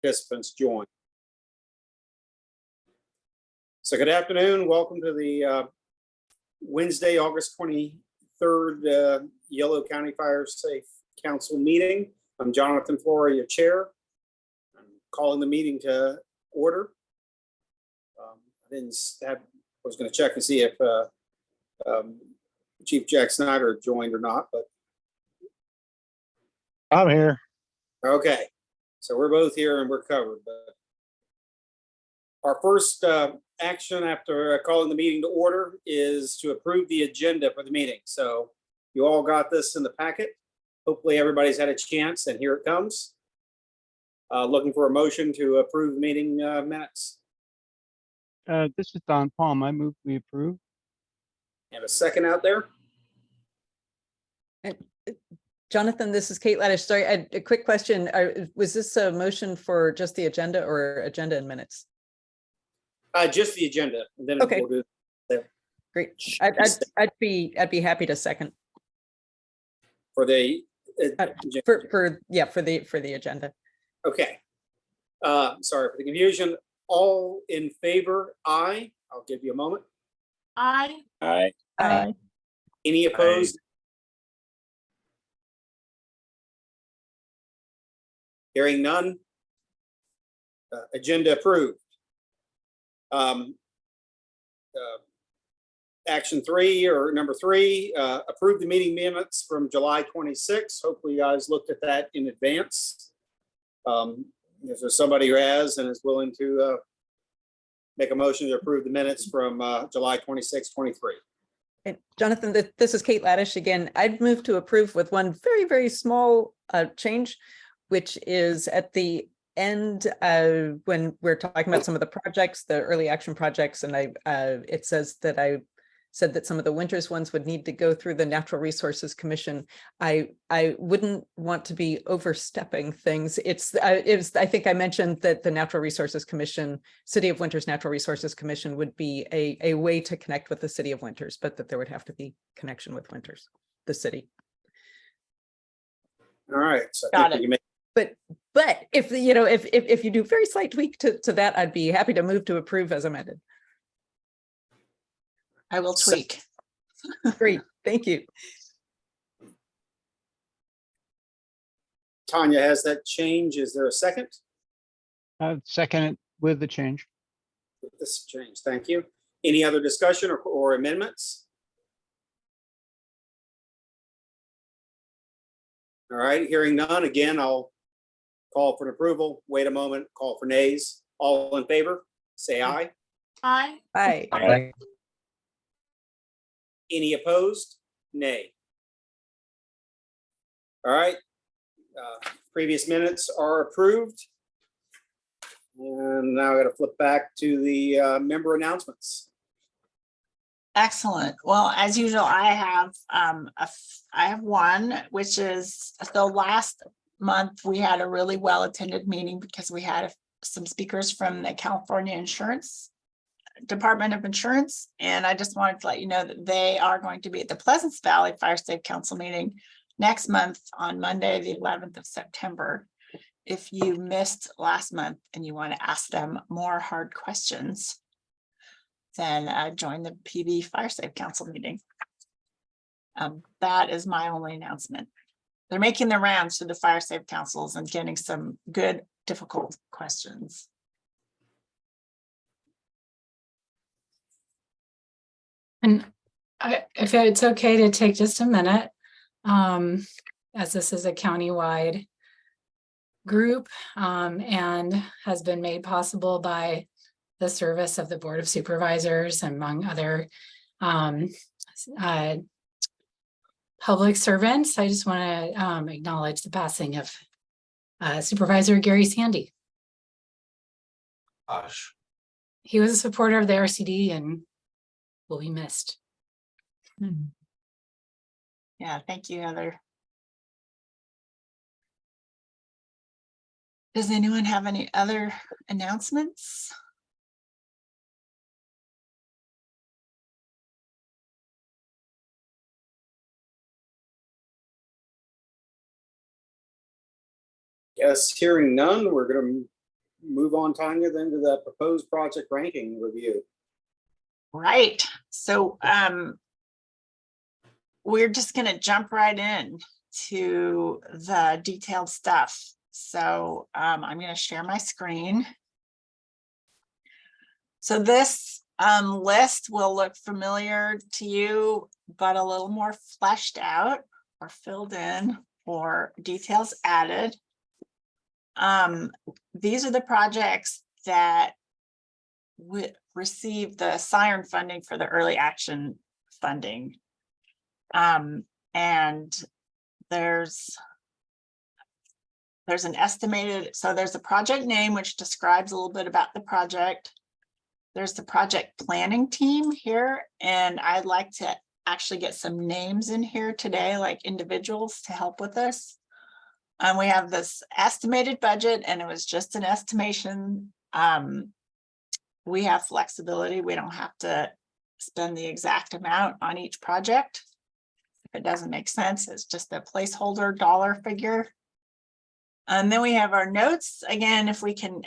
participants join. So good afternoon. Welcome to the Wednesday, August 23rd, Yolo County Fire Safe Council meeting. I'm Jonathan Flora, your chair. I'm calling the meeting to order. I was going to check and see if Chief Jack Snyder joined or not, but I'm here. okay. So we're both here and we're covered. But our first action after calling the meeting to order is to approve the agenda for the meeting. So you all got this in the packet. Hopefully everybody's had a chance, and here it comes. Looking for a motion to approve the meeting minutes. This is Don Palm. I move we approve. Have a second out there? Jonathan, this is Kate Laddish. Sorry, a quick question. Was this a motion for just the agenda or agenda and minutes? Just the agenda. And then Okay. we'll do Great. I'd be happy to second for the for the agenda. Okay. Sorry for the confusion. All in favor? Aye. I'll give you a moment. Aye. Aye. Aye. Any opposed? Hearing none. Agenda approved. Action 3 or number 3, approve the meeting minutes from July 26th. Hopefully you guys looked at that in advance. If there's somebody who has and is willing to make a motion to approve the minutes from July 26, 23. And Jonathan, this is Kate Laddish again. I'd move to approve with one very, very small change, which is at the end when we're talking about some of the projects, the early action projects, and it says that I said that some of the winters ones would need to go through the Natural Resources Commission. I wouldn't want to be overstepping things. I think I mentioned that the Natural Resources Commission, City of Winters Natural Resources Commission would be a way to connect with the City of Winters, but that there would have to be connection with Winters, the city. All right. So Got it. But if if you do very slight tweak to that, I'd be happy to move to approve as amended. I will tweak. Great, thank you. Tanya has that change. Is there a second? Second it with the change. With this change, thank you. Any other discussion or amendments? All right, hearing none. Again, I'll call for an approval. Wait a moment. Call for nays. All in favor, say aye. Aye. Aye. Aye. Any opposed? Nay. All right. Previous minutes are approved. And now I got to flip back to the member announcements. Excellent. Well, as usual, I have one, which is, so last month we had a really well attended meeting because we had some speakers from the California Department of Insurance, and I just wanted to let you know that they are going to be at the Pleasance Valley Fire Safe Council meeting next month on Monday, the 11th of September. If you missed last month and you want to ask them more hard questions, then join the PV Fire Safe Council meeting. That is my only announcement. They're making the rounds to the fire safe councils and getting some good, difficult questions. And if it's okay to take just a minute, as this is a countywide group and has been made possible by the service of the Board of Supervisors, among other public servants. I just want to acknowledge the passing of Supervisor Gary Sandy. Gosh. He was a supporter of the RCD and will be missed. Yeah, thank you, Heather. Does anyone have any other announcements? Yes, hearing none, we're going to move on, Tanya, then to the proposed project ranking review. Right, so we're just gonna jump right in to the detailed stuff. So I'm gonna share my screen. So this list will look familiar to you, but a little more fleshed out or filled in or details added. These are the projects that receive the Siren funding for the early action funding. And there's an estimated, so there's a project name which describes a little bit about the project. There's the project planning team here, and I'd like to actually get some names in here today, like individuals to help with this. We have this estimated budget, and it was just an estimation. We have flexibility. We don't have to spend the exact amount on each project. If it doesn't make sense, it's just a placeholder dollar figure. And then we have our notes. Again, if we can,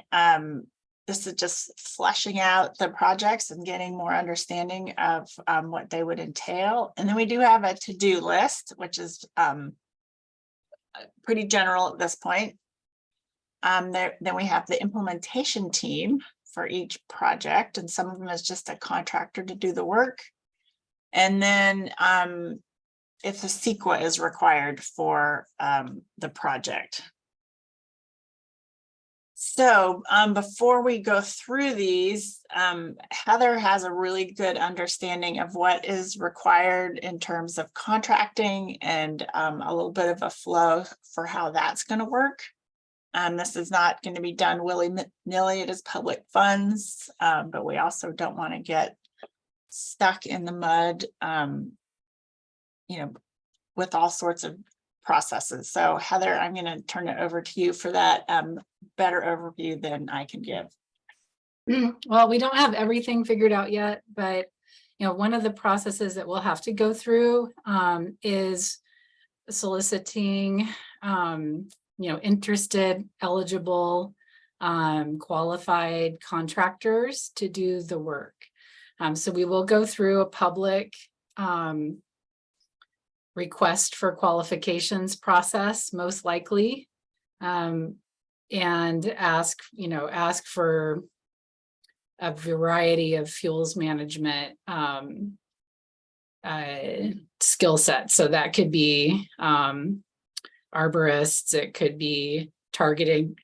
this is just fleshing out the projects and getting more understanding of what they would entail. And then we do have a to-do list, which is pretty general at this point. Then we have the implementation team for each project, and some of them is just a contractor to do the work. And then if a CEQA is required for the project. So before we go through these, Heather has a really good understanding of what is required in terms of contracting and a little bit of a flow for how that's going to work. This is not going to be done willy-nilly. It is public funds, but we also don't want to get stuck in the mud, with all sorts of processes. So Heather, I'm going to turn it over to you for that better overview than I can give. Well, we don't have everything figured out yet, but one of the processes that we'll have to go through is soliciting interested, eligible, qualified contractors to do the work. So we will go through a public request for qualifications process, most likely, and ask for a variety of fuels management skill sets. So that could be arborists, it could be targeted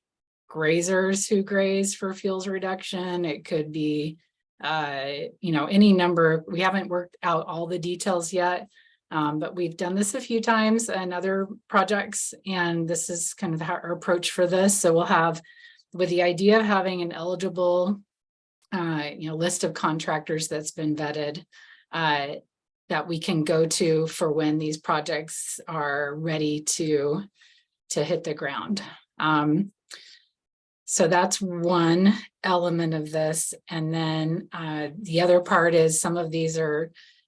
grazers who graze for fuels reduction, it could be any number. We haven't worked out all the details yet, but we've done this a few times in other projects, and this is kind of our approach for this. So we'll have, with the idea of having an eligible list of contractors that's been vetted, that we can go to for when these projects are ready to hit the ground. So that's one element of this. And then the other part is some of these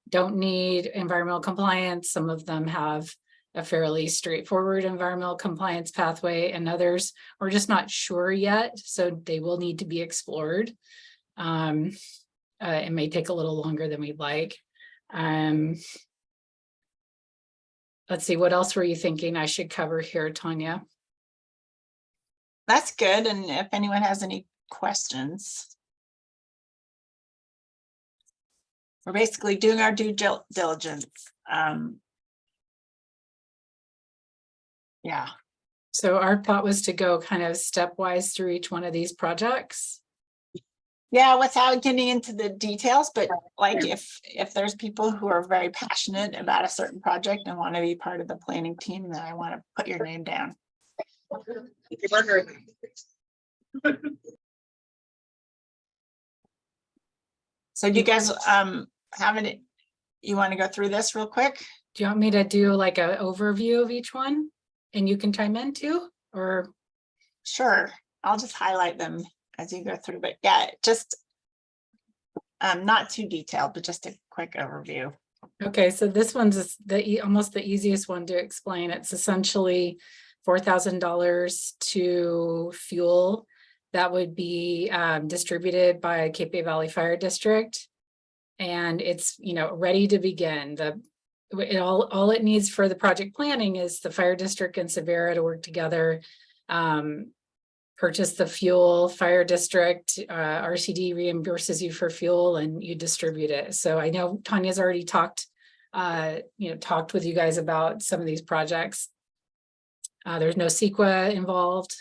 don't need environmental compliance. Some of them have a fairly straightforward environmental compliance pathway, and others we're just not sure yet. So they will need to be explored. It may take a little longer than we'd like. Let's see, what else were you thinking I should cover here, Tanya? That's good. And if anyone has any questions, we're basically doing our due diligence. Yeah. So our thought was to go kind of stepwise through each one of these projects. Yeah, without getting into the details, but like if there's people who are very passionate about a certain project and want to be part of the planning team, then I want to put your name down. So do you guys have any, you want to go through this real quick? Do you want me to do like an overview of each one and you can chime in too, or? Sure, I'll just highlight them as you go through, but yeah, just not too detailed, but just a quick overview. Okay, so this one's almost the easiest one to explain. It's essentially $4,000 to fuel that would be distributed by Cape Bay Valley Fire District. And it's, ready to begin. All it needs for the project planning is the fire district and Severa to work together, purchase the fuel. Fire district, RCD reimburses you for fuel and you distribute it. So I know Tanya's already talked with you guys about some of these projects. There's no CEQA involved.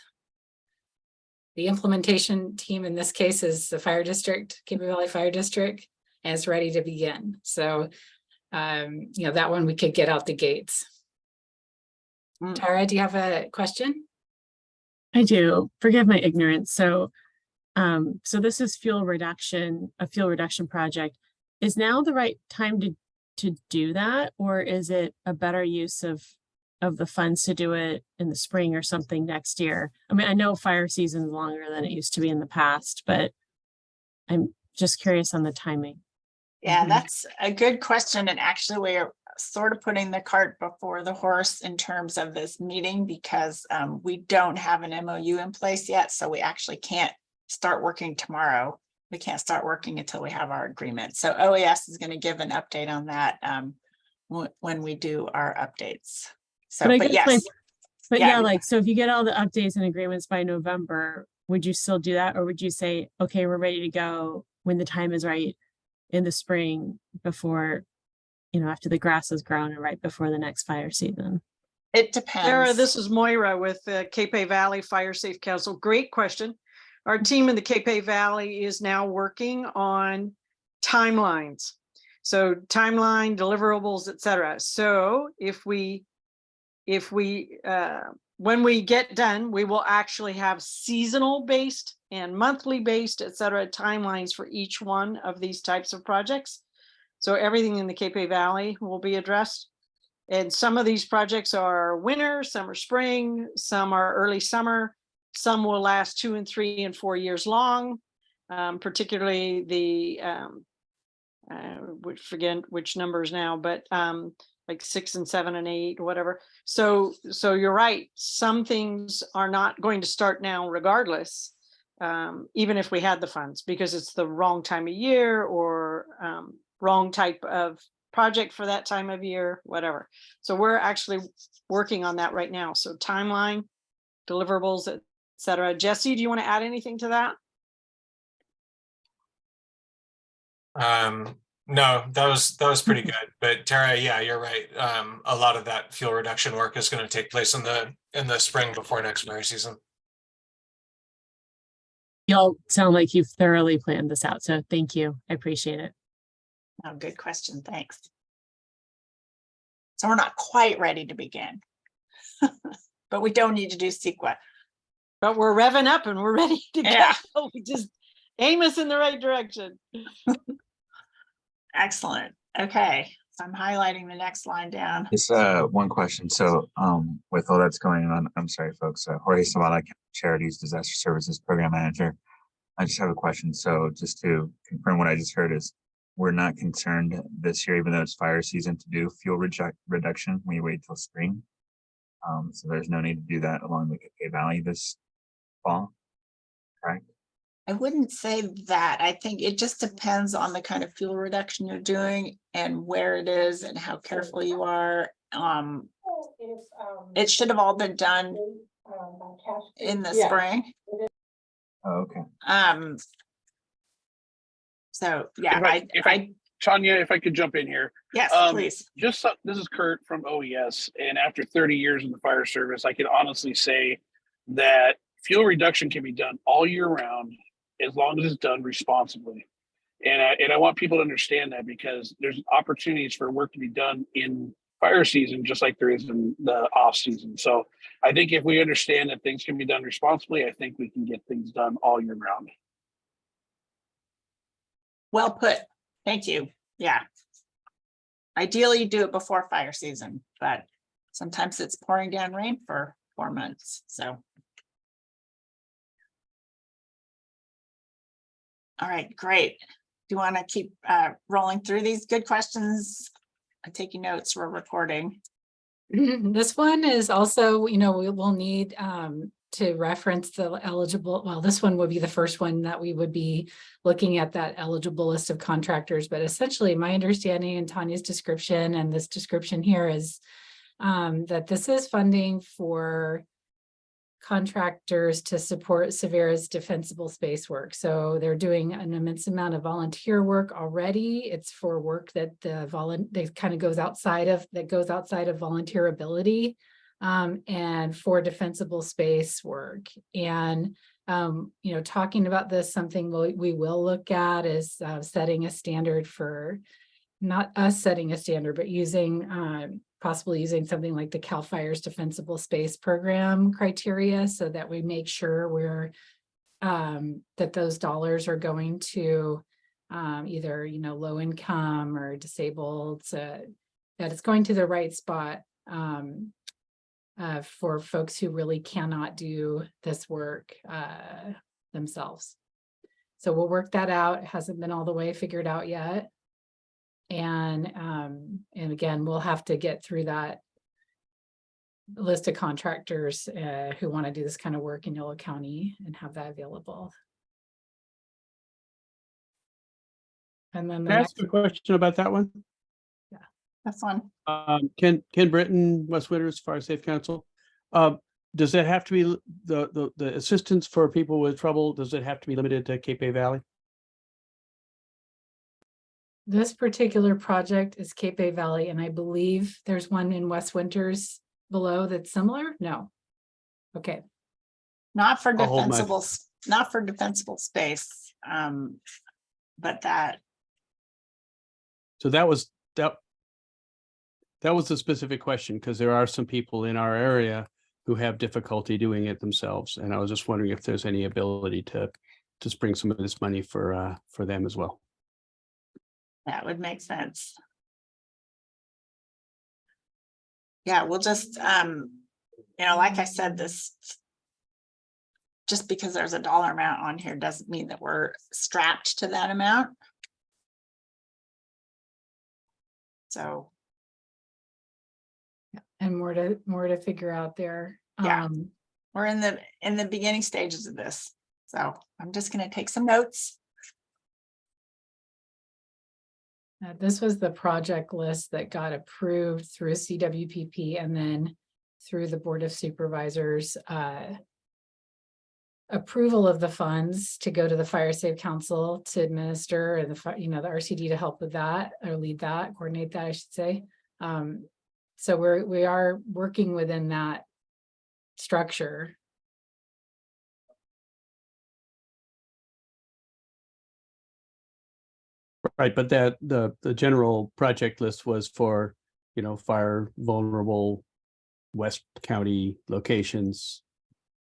The implementation team in this case is the fire district, Cape Bay Valley Fire District, and it's ready to begin. So, that one we could get out the gates. Tara, do you have a question? I do. Forgive my ignorance. So this is a fuel reduction project. Is now the right time to do that, or is it a better use of the funds to do it in the spring or something next year? I mean, I know fire season is longer than it used to be in the past, but I'm just curious on the timing. Yeah, that's a good question. And actually, we're sort of putting the cart before the horse in terms of this meeting because we don't have an MOU in place yet. So we actually can't start working tomorrow. We can't start working until we have our agreement. So OAS is going to give an update on that when we do our updates. So, but yes. So if you get all the updates and agreements by November, would you still do that? Or would you say, okay, we're ready to go when the time is right in the spring before, after the grass is grown and right before the next fire season? It depends. Sarah, this is Moira with the Cape Bay Valley Fire Safe Council. Great question. Our team in the Cape Bay Valley is now working on timelines. So timeline, deliverables, etc. So when we get done, we will actually have seasonal based and monthly based, etc. timelines for each one of these types of projects. So everything in the Cape Bay Valley will be addressed. And some of these projects are winter, some are spring, some are early summer, some will last 2 and 3 and 4 years long. Particularly the forget which numbers now, but like 6 and 7 and 8, whatever. So you're right. Some things are not going to start now regardless, even if we had the funds, because it's the wrong time of year or wrong type of project for that time of year, whatever. So we're actually working on that right now. So timeline, deliverables, etc. Jesse, do you want to add anything to that? No, that was pretty good. But Tara, yeah, you're right. A lot of that fuel reduction work is going to take place in the spring before next fire season. Y'all sound like you've thoroughly planned this out. So thank you. I appreciate it. Oh, good question. Thanks. So we're not quite ready to begin, but we don't need to do CEQA. But we're revving up and we're ready to Yeah. go. We just aim us in the right direction. Excellent. Okay. So I'm highlighting the next line down. Just one question. So with all that's going on, I'm sorry, folks. Jorge Zavala, Charities Disaster Services Program Manager. I just have a question. So just to confirm what I just heard is we're not concerned this year, even though it's fire season, to do fuel reduction. We wait till spring. So there's no need to do that along the Cape Bay Valley this fall, correct? I wouldn't say that. I think it just depends on the kind of fuel reduction you're doing and where it is and how careful you are. It should have all been done in the spring. Oh, okay. So yeah, Tanya, if I could jump in here. Yes, please. This is Kurt from OES, and after 30 years in the fire service, I can honestly say that fuel reduction can be done all year round as long as it's done responsibly. And I want people to understand that, because there's opportunities for work to be done in fire season, just like there is in the off season. So I think if we understand that things can be done responsibly, I think we can get things done all year round. Well put. Thank you. Yeah. Ideally, you do it before fire season, but sometimes it's pouring down rain for 4 months. So. All right, great. Do you want to keep rolling through these good questions? I'm taking notes. We're recording. This one is also, we will need to reference the eligible, well, this one would be the first one that we would be looking at that eligible list of contractors, but essentially my understanding in Tanya's description and this description here is that this is funding for contractors to support Severa's defensible space work. So they're doing an immense amount of volunteer work already. It's for work that that kind of goes outside of volunteer ability, and for defensible space work. And you know, talking about this, something we will look at is setting a standard for, not us setting a standard, but using possibly using something like the CAL FIRE's defensible space program criteria, so that we make sure we're that those dollars are going to either, you know, low income or disabled, that it's going to the right spot for folks who really cannot do this work themselves. So we'll work that out. It hasn't been all the way figured out yet. And again, we'll have to get through that list of contractors who want to do this kind of work in Yolo County and have that available. And then the Can I ask next, a question about that one? That's one. Ken Britton, West Winters Fire Safe Council. Does it have to be the assistance for people with trouble? Does it have to be limited to Cape Bay Valley? this particular project is Cape Bay Valley, and I believe there's one in West Winters below that's similar. No. Okay. Not for I'll hold my- defensible, not for defensible space. But that, So that was a specific question, because there are some people in our area who have difficulty doing it themselves. And I was just wondering if there's any ability to spring some of this money for them as well. that would make sense. Yeah, we'll just, you know, like I said, this, just because there's a dollar amount on here doesn't mean that we're strapped to that amount. So, And more to figure out there. Yeah. we're in the beginning stages of this. So I'm just gonna take some notes. This was the project list that got approved through CWPP and then through the Board of Supervisors approval of the funds to go to the Fire Safe Council to administer, and the the RCD to help with that, or lead that, coordinate that, I should say. So we are working within that structure. Right, but the general project list was for, fire vulnerable West County locations.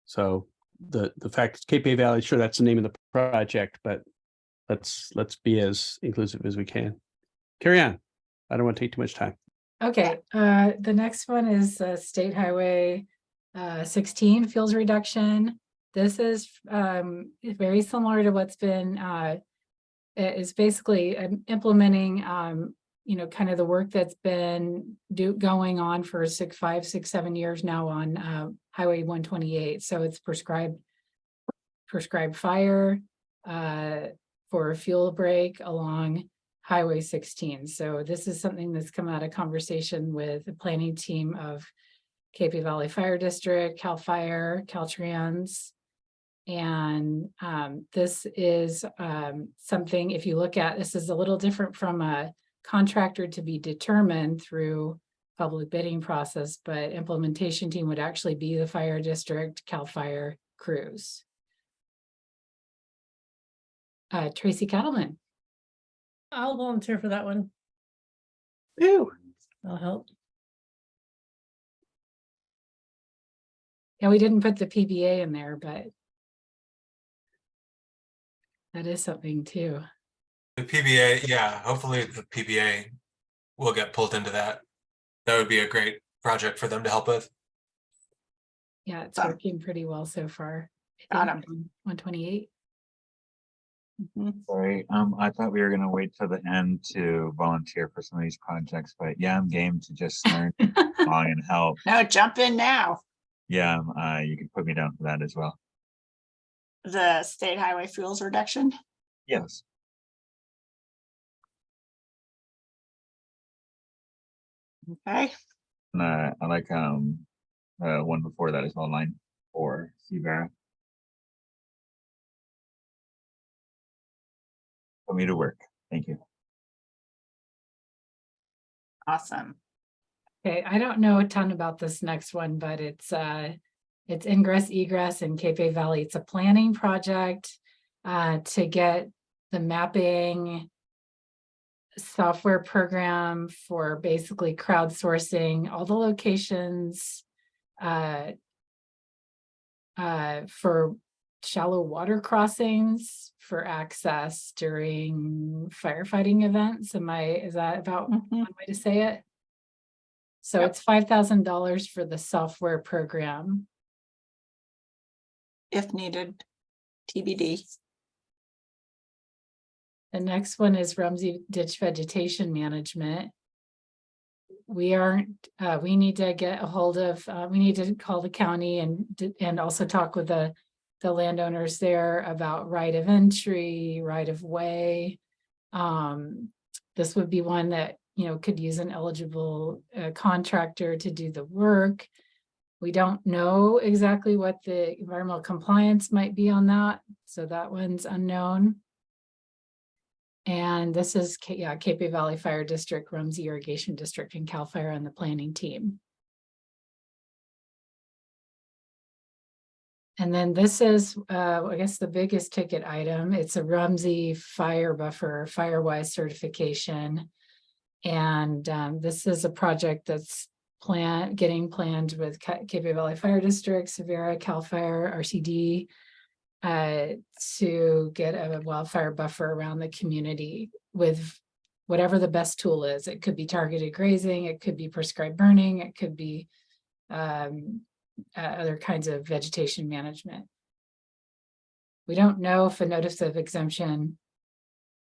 So the fact it's Cape Bay Valley, sure, that's the name of the project, but let's be as inclusive as we can. Carry on. I don't want to take too much time. Okay, the next one is State Highway 16 fuels reduction. This is very similar to what's been is basically implementing kind of the work that's been going on for 5, 6, 7 years now on Highway 128. So it's prescribed fire for a fuel break along Highway 16. So this is something that's come out of conversation with the planning team of Cape Bay Valley Fire District, CAL FIRE, Caltrans. And this is something, if you look at, this is a little different from a contractor to be determined through public bidding process, but implementation team would actually be the fire district, CAL FIRE crews. Tracy Cattleman. I'll volunteer for that one. Ooh. I'll help. Yeah, we didn't put the PBA in there, but that is something too. The PBA, yeah, hopefully the PBA will get pulled into that. That would be a great project for them to help with. Yeah, it's working pretty well so far. Got 'em. 128. Sorry, I thought we were gonna wait till the end to volunteer for some of these projects, but yeah, I'm game to just learn along and help. No, jump in now. Yeah, you can put me down for that as well. The state highway fuels reduction. Yes. Okay, And I like one before that as well, line 4, Severa. Put me to work. Thank you. awesome. Okay, I don't know a ton about this next one, but it's ingress egress in Cape Valley. It's a planning project to get the mapping software program for basically crowdsourcing all the locations for shallow water crossings for access during firefighting events. Is that about one way to say it? So Yep. it's $5,000 for the software program. If needed, TBD. The next one is Rumsey Ditch Vegetation Management. We need to get a hold of, we need to call the county and also talk with the landowners there about right of entry, right of way. This would be one that, could use an eligible contractor to do the work. We don't know exactly what the environmental compliance might be on that, so that one's unknown. And this is Cape Valley Fire District, Rumsey Irrigation District, and CAL FIRE on the planning team. And then this is, I guess, the biggest ticket item. It's a Rumsey fire buffer, FireWise certification. And this is a project that's getting planned with Cape Valley Fire District, Severa, CAL FIRE, RCD, to get a wildfire buffer around the community with whatever the best tool is. It could be targeted grazing, it could be prescribed burning, it could be other kinds of vegetation management. We don't know if a notice of exemption,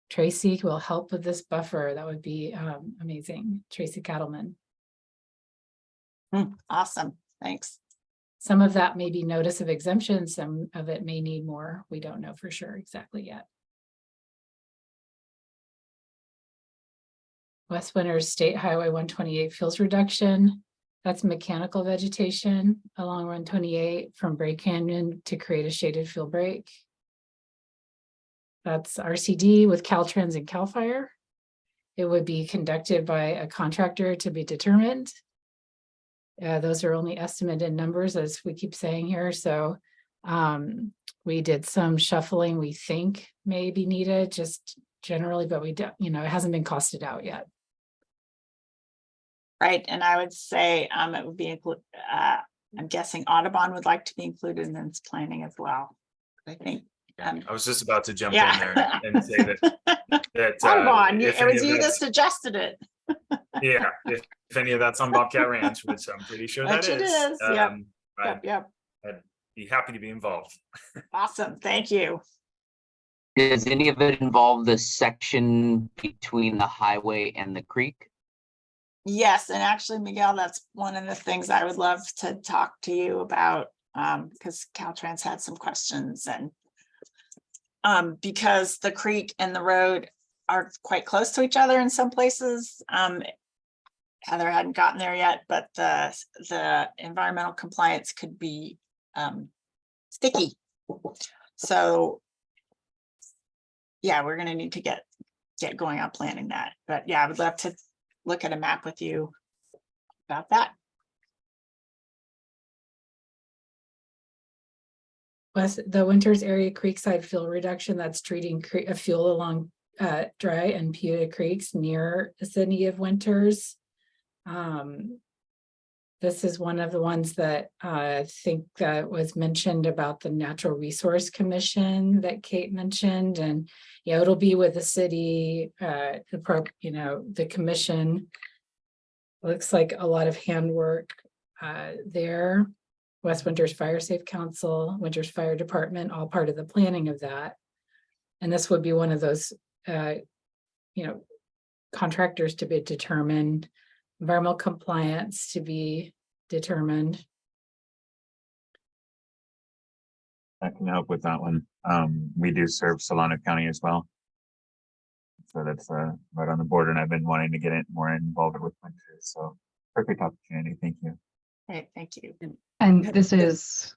Tracy will help with this buffer. That would be amazing. Tracy Cattleman. Awesome, thanks. Some of that may be notice of exemption, some of it may need more. We don't know for sure exactly yet. West Winters State Highway 128 fuels reduction. That's mechanical vegetation along 128 from Bray Canyon to create a shaded fuel break. That's RCD with Caltrans and CAL FIRE. It would be conducted by a contractor to be determined. Those are only estimated numbers, as we keep saying here. So we did some shuffling we think may be needed just generally, but we don't, it hasn't been costed out yet. Right, and I would say it would be I'm guessing Audubon would like to be included in its planning as well. I think. I was just about to jump Yeah. in there and say that Audubon, if it was any of you that that's- suggested it. yeah, if any of that's on Bobcat Ranch, which I'm pretty sure that Which it is, is, yep. I'd Yep, be happy to be involved. awesome, thank you. Does any of it involve the section between the highway and the creek? Yes, and actually, Miguel, that's one of the things I would love to talk to you about, because Caltrans had some questions and because the creek and the road are quite close to each other in some places. Heather hadn't gotten there yet, but the environmental compliance could be sticky. So yeah, we're gonna need to get going on planning that. But yeah, I would love to look at a map with you about that. The Winters Area Creekside fuel reduction, that's treating fuel along Dry and Pewta Creeks near the city of Winters. This is one of the ones that I think was mentioned about the Natural Resource Commission that Kate mentioned, and it'll be with the city, the commission. Looks like a lot of handwork there. West Winters Fire Safe Council, Winters Fire Department, all part of the planning of that. And this would be one of those, contractors to be determined, environmental compliance to be determined. I can help with that one. We do serve Solano County as well. So that's right on the border, and I've been wanting to get it more involved with winters. So perfect opportunity. Thank you. Great, thank you. And this is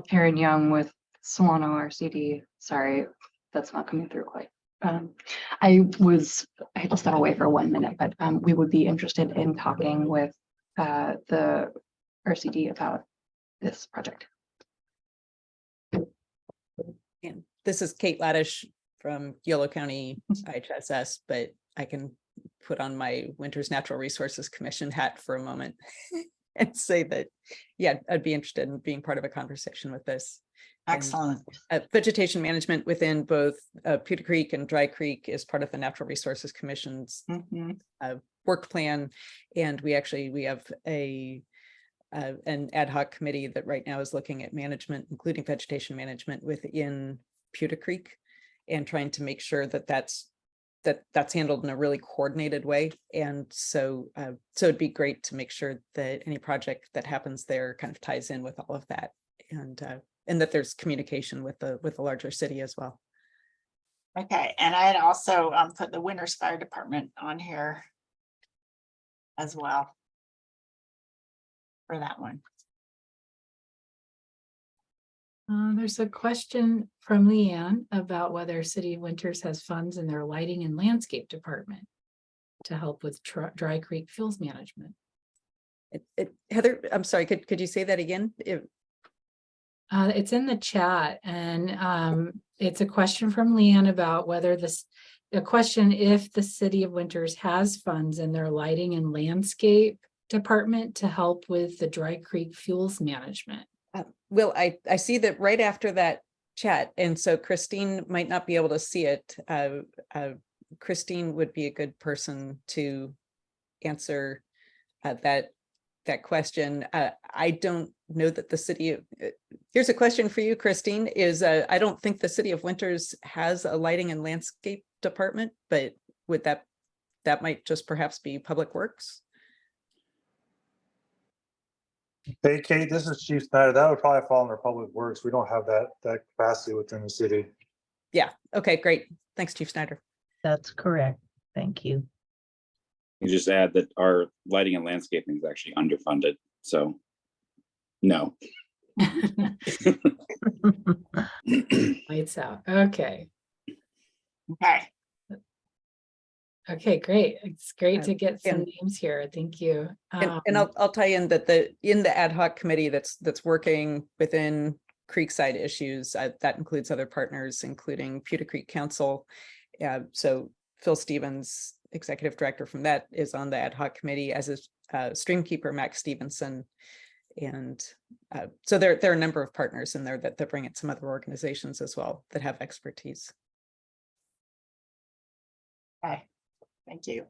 Karen Young with Solano RCD. Sorry, that's not coming through quite. I had to step away for 1 minute, but we would be interested in talking with the RCD about this project. And this is Kate Laddish from Yolo County IHSS, but I can put on my Winters Natural Resources Commission hat for a moment and say that, yeah, I'd be interested in being part of a conversation with this. Excellent. Vegetation management within both Pewter Creek and Dry Creek is part of the Natural Resources Commission's work plan. And we have an ad hoc committee that right now is looking at management, including vegetation management within Pewter Creek, and trying to make sure that that's handled in a really coordinated way. And so it'd be great to make sure that any project that happens there kind of ties in with all of that, and that there's communication with the larger city as well. Okay, and I had also put the Winters Fire Department on here as well for that one. There's a question from Leanne about whether City of Winters has funds in their lighting and landscape department to help with Dry Creek fuels management. Heather, I'm sorry, could you say that again? It's in the chat, and it's a question from Leanne about whether a question if the City of Winters has funds in their lighting and landscape department to help with the Dry Creek fuels management. Well, I see that right after that chat, and so Christine might not be able to see it. Christine would be a good person to answer that question. I don't know that the city. Here's a question for you, Christine. I don't think the City of Winters has a lighting and landscape department, but would that might just perhaps be Public Works? Hey, Kate, this is Chief Snyder. That would probably fall under Public Works. We don't have that capacity within the city. Yeah. Okay, great. Thanks, Chief Snyder. That's correct. Thank you. You just add that our lighting and landscaping is actually underfunded. So, no. Lights out. Okay. Okay. Okay, great. It's great to get some names here. Thank you. And I'll tie in that in the ad hoc committee that's working within Creekside issues, that includes other partners, including Pewter Creek Council. So Phil Stevens, executive director from that, is on the ad hoc committee, as is streamkeeper Max Stevenson. And so there are a number of partners in there that bring in some other organizations as well that have expertise. Okay. Thank you.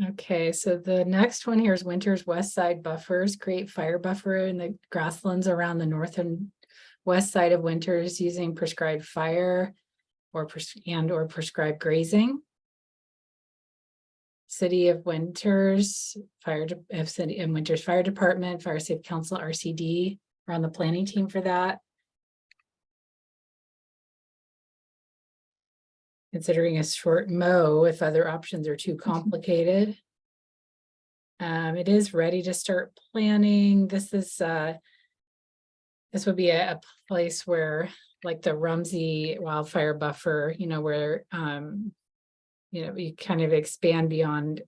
Okay, so the next one here is Winters West Side buffers, create fire buffer in the grasslands around the north and west side of Winters using prescribed fire or prescribed grazing. City of Winters City of Winters Fire Department, Fire Safe Council, RCD are on the planning team for that. Considering a short mow if other options are too complicated. It is ready to start planning. This would be a place where, like the Rumsey wildfire buffer, where you kind of expand beyond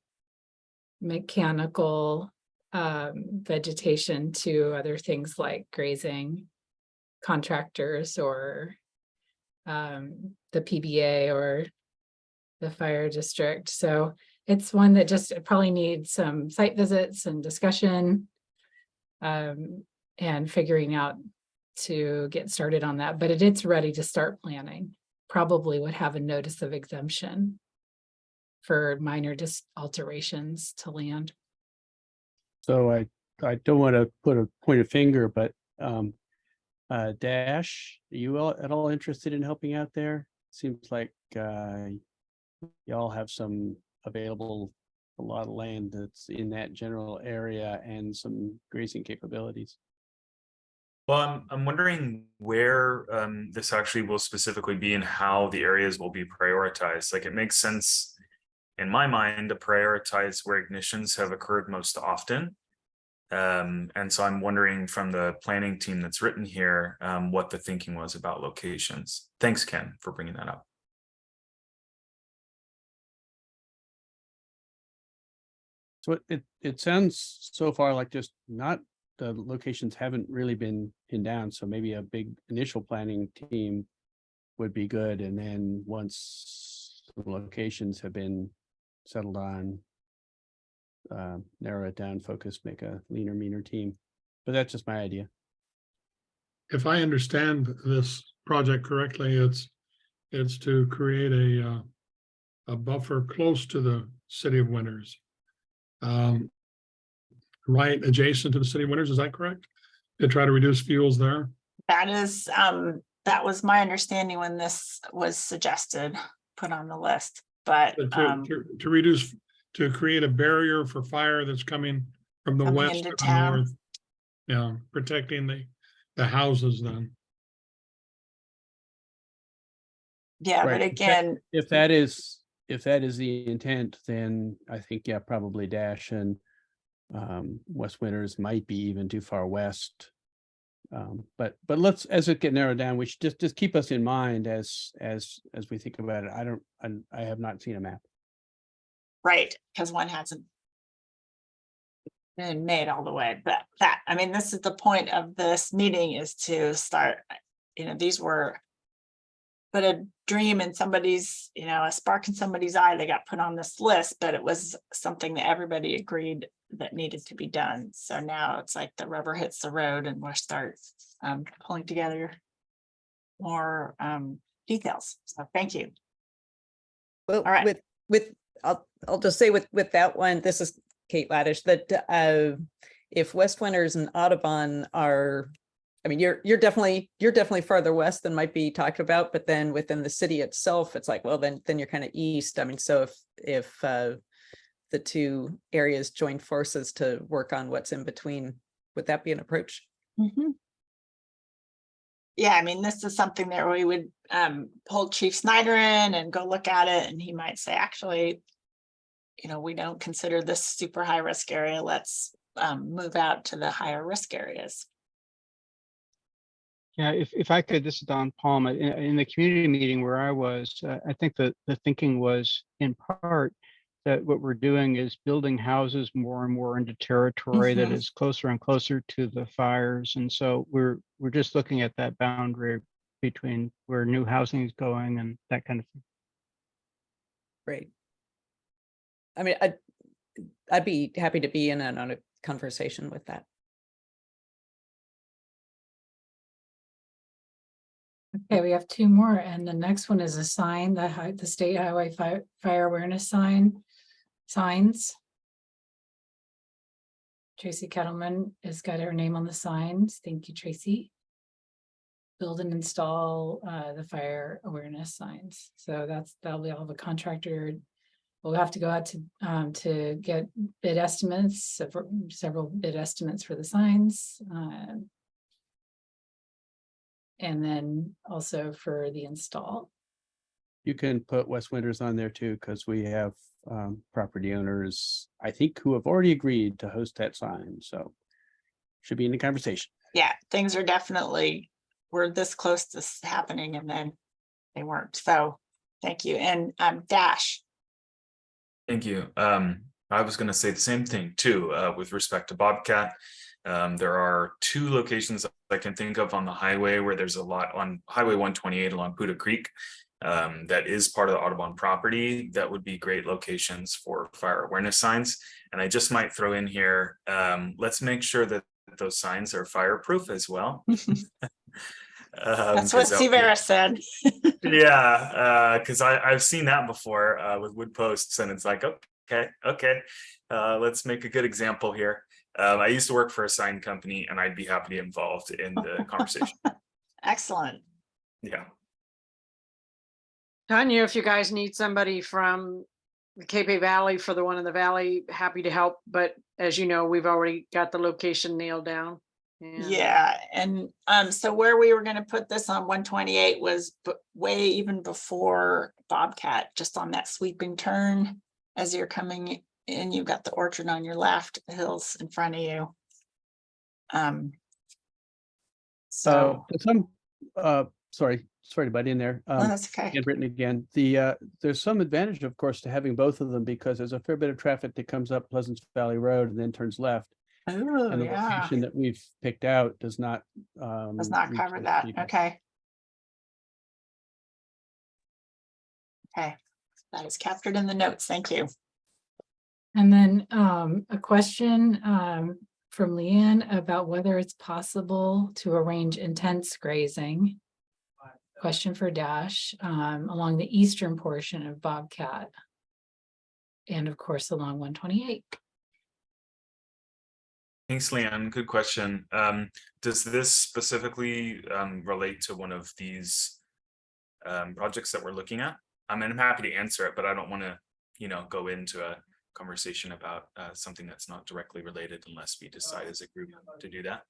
mechanical vegetation to other things like grazing contractors or the PBA or the fire district. So it's one that just probably needs some site visits and discussion and figuring out to get started on that. But it's ready to start planning. Probably would have a notice of exemption for minor alterations to land. So I don't want to put a point of finger, but Dash, are you at all interested in helping out there? Seems like y'all have some available, a lot of land that's in that general area and some grazing capabilities. Well, I'm wondering where this actually will specifically be and how the areas will be prioritized. Like it makes sense in my mind to prioritize where ignitions have occurred most often. And so I'm wondering from the planning team that's written here, what the thinking was about locations. Thanks, Ken, for bringing that up. So it sounds so far like just not, the locations haven't really been pinned down, so maybe a big initial planning team would be good, and then once the locations have been settled on, narrow it down, focus, make a leaner, meaner team. But that's just my idea. If I understand this project correctly, it's to create a buffer close to the city of Winters. Right adjacent to the city of Winters, is that correct? To try to reduce fuels there? That is, that was my understanding when this was suggested, put on the list, but To reduce, to create a barrier for fire that's coming from the Coming west into to the town. north. Yeah, protecting the houses then. yeah, Right. but again, If that is the intent, then I think, yeah, probably Dash and West Winters might be even too far west. But let's, as it get narrowed down, we should just keep us in mind as we think about it. I have not seen a map. right, because one hasn't been made all the way, but I mean, this is the point of this meeting, is to start, these were but a dream in somebody's, a spark in somebody's eye, they got put on this list, but it was something that everybody agreed that needed to be done. So now it's like the rubber hits the road and we'll start pulling together more details. So thank you. Well, All right. I'll just say with that one, this is Kate Laddish, that if West Winters and Audubon are, I mean, you're definitely farther west than might be talked about, but then within the city itself, it's like, well, then you're kind of east. I mean, so if the two areas join forces to work on what's in between, would that be an approach? Mm-hmm. Yeah, I mean, this is something that we would pull Chief Snyder in and go look at it, and he might say, actually, we don't consider this super high risk area. Let's move out to the higher risk areas. Yeah, if I could, this is Don Palm. In the community meeting where I was, I think the thinking was in part that what we're doing is building houses more and more into territory that is closer and closer to the fires. And so we're just looking at that boundary between where new housing is going and that kind of thing. Right. I mean, I'd be happy to be in on a conversation with that. Okay, we have two more, and the next one is a sign, the state highway fire awareness signs. Tracy Kettleman has got her name on the signs. Thank you, Tracy. Build and install the fire awareness signs. So that'll be all of a contractor. We'll have to go out to get bid estimates, several bid estimates for the signs. And then also for the install. You can put West Winters on there too, because we have property owners, I think, who have already agreed to host that sign. So should be in the conversation. Yeah, things are definitely, we're this close to happening and then they weren't. So thank you. And Dash. Thank you. I was going to say the same thing too, with respect to Bobcat. There are two locations I can think of on the highway where there's a lot on Highway 128 along Buda Creek. That is part of the Audubon property. That would be great locations for fire awareness signs. And I just might throw in here, let's make sure that those signs are fireproof as well. That's what Severa said. Yeah, because I've seen that before with wood posts, and it's like, okay, let's make a good example here. I used to work for a sign company, and I'd be happy to get involved in the conversation. Excellent. Yeah. Tanya, if you guys need somebody from the KP Valley for the one in the valley, happy to help. But as you know, we've already got the location nailed down Yeah, and so where we were gonna put this on 128 was way even before Bobcat, just on that sweeping turn. As you're coming in, you've got the orchard on your left, the hills in front of you. So Some, sorry to butt in there. no, that's okay. And Brittany again, there's some advantage, of course, to having both of them because there's a fair bit of traffic that comes up Pleasant Valley Road and then turns left. Oh, And the yeah, location that we've picked out does not. does not reach cover those that. people. Okay. Okay, that is captured in the notes. Thank you. And then a question from Leanne about whether it's possible to arrange intense grazing. Question for Dash along the eastern portion of Bobcat. And of course, along 128. Thanks, Leanne. Good question. Does this specifically relate to one of these projects that we're looking at? I mean, I'm happy to answer it, but I don't want to, go into a conversation about something that's not directly related unless we decide as a group to do that.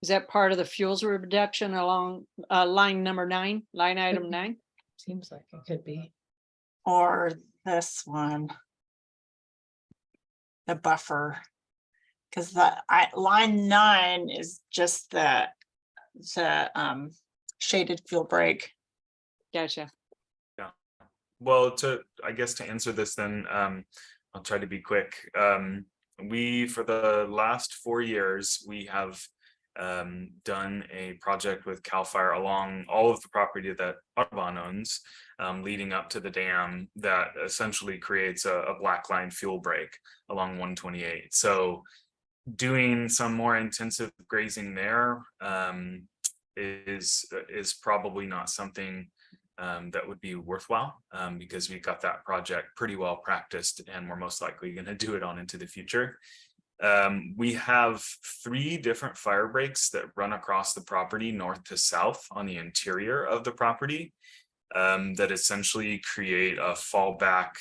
Is that part of the fuels reduction along line number 9, line item 9? Seems like it could be. Or this one. The buffer. Because the line 9 is just the shaded fuel break. Gotcha. Yeah. Well, I guess to answer this then, I'll try to be quick. We, for the last 4 years, we have done a project with CAL FIRE along all of the property that Audubon owns, leading up to the dam that essentially creates a black line fuel break along 128. So doing some more intensive grazing there is probably not something that would be worthwhile because we got that project pretty well practiced and we're most likely going to do it on into the future. We have 3 different fire breaks that run across the property north to south on the interior of the property that essentially create a fallback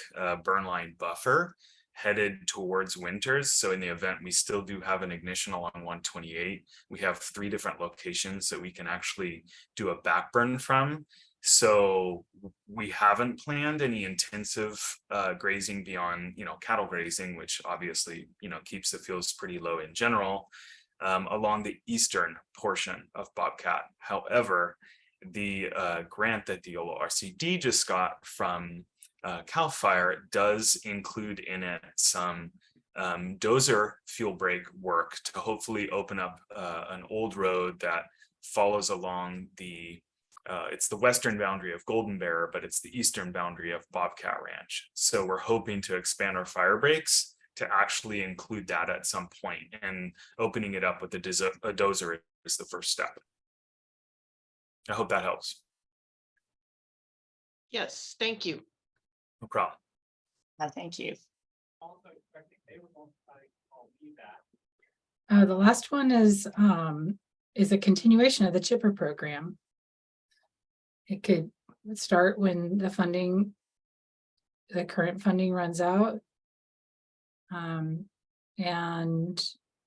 burn line buffer headed towards winters. So in the event we still do have an ignition along 128, we have 3 different locations that we can actually do a back burn from. So we haven't planned any intensive grazing beyond, cattle grazing, which obviously, keeps the fuels pretty low in general, along the eastern portion of Bobcat. However, the grant that the Yolo RCD just got from CAL FIRE does include in it some dozer fuel break work to hopefully open up an old road that follows along it's the western boundary of Golden Bear, but it's the eastern boundary of Bobcat Ranch. So we're hoping to expand our fire breaks to actually include that at some point, and opening it up with a dozer is the first step. I hope that helps. Yes, thank you. No problem. Thank you. The last one is a continuation of the chipper program. It could start when the current funding runs out. And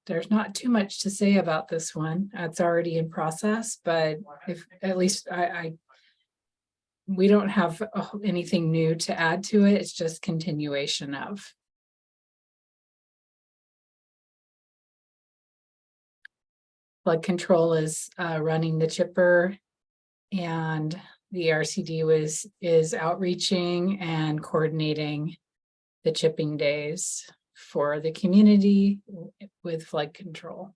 there's not too much to say about this one. It's already in process, but if at least we don't have anything new to add to it. It's just continuation of. Flood control is running the chipper, and the RCD is outreaching and coordinating the chipping days for the community with flood control.